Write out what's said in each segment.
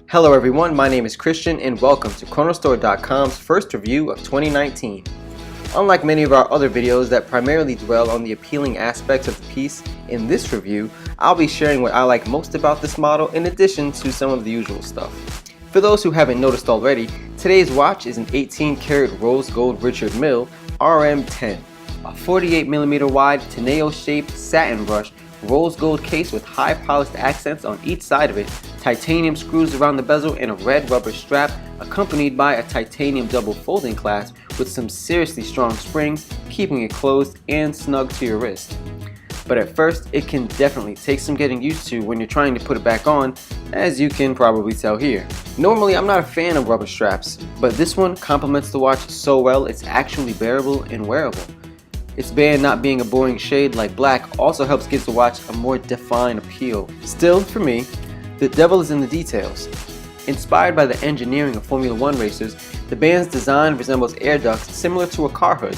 Hello everyone, my name is Christian and welcome to Chronostore.com's first review of 2019. Unlike many of our other videos that primarily dwell on the appealing aspects of the piece, in this review, I'll be sharing what I like most about this model in addition to some of the usual stuff. For those who haven't noticed already, today's watch is an 18-karat rose gold Richard Mille RM 10, a 48mm wide Teneo-shaped satin brush rose gold case with high polished accents on each side of it, titanium screws around the bezel, and a red rubber strap accompanied by a titanium double folding clasp with some seriously strong springs keeping it closed and snug to your wrist. But at first, it can definitely take some getting used to when you're trying to put it back on, as you can probably tell here. Normally, I'm not a fan of rubber straps, but this one complements the watch so well it's actually bearable and wearable. Its band not being a boring shade like black also helps give the watch a more defined appeal. Still, for me, the devil is in the details. Inspired by the engineering of Formula 1 racers, the band's design resembles air ducts similar to a car hood,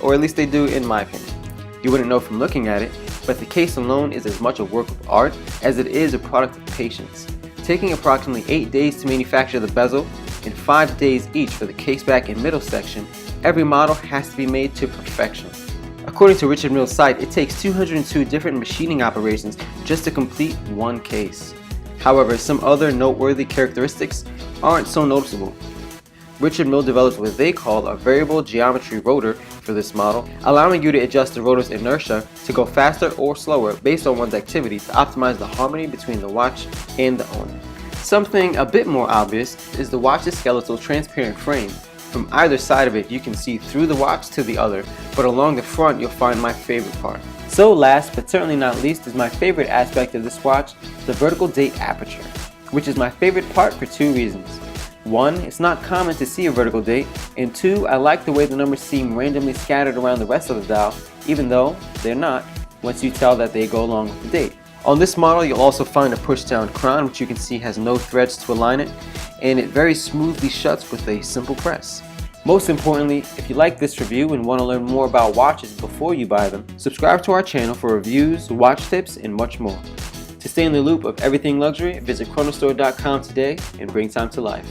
or at least they do in my opinion. You wouldn't know from looking at it, but the case alone is as much a work of art as it is a product of patience. Taking approximately 8 days to manufacture the bezel and 5 days each for the caseback and middle section, every model has to be made to perfection. According to Richard Mille's site, it takes 202 different machining operations just to complete one case. However, some other noteworthy characteristics aren't so noticeable. Richard Mille develops what they call a variable geometry rotor for this model, allowing you to adjust the rotor's inertia to go faster or slower based on one's activity to optimize the harmony between the watch and the owner. Something a bit more obvious is the watch's skeletal transparent frame. From either side of it, you can see through the watch to the other, but along the front you'll find my favorite part. So last but certainly not least is my favorite aspect of this watch, the vertical date aperture, which is my favorite part for two reasons. One, it's not common to see a vertical date, and two, I like the way the numbers seem randomly scattered around the rest of the dial, even though they're not, once you tell that they go along with the date. On this model you'll also find a push-down crown, which you can see has no threads to align it, and it very smoothly shuts with a simple press. Most importantly, if you like this review and want to learn more about watches before you buy them, subscribe to our channel for reviews, watch tips, and much more. To stay in the loop of everything luxury, visit Chronostore.com today and bring time to life.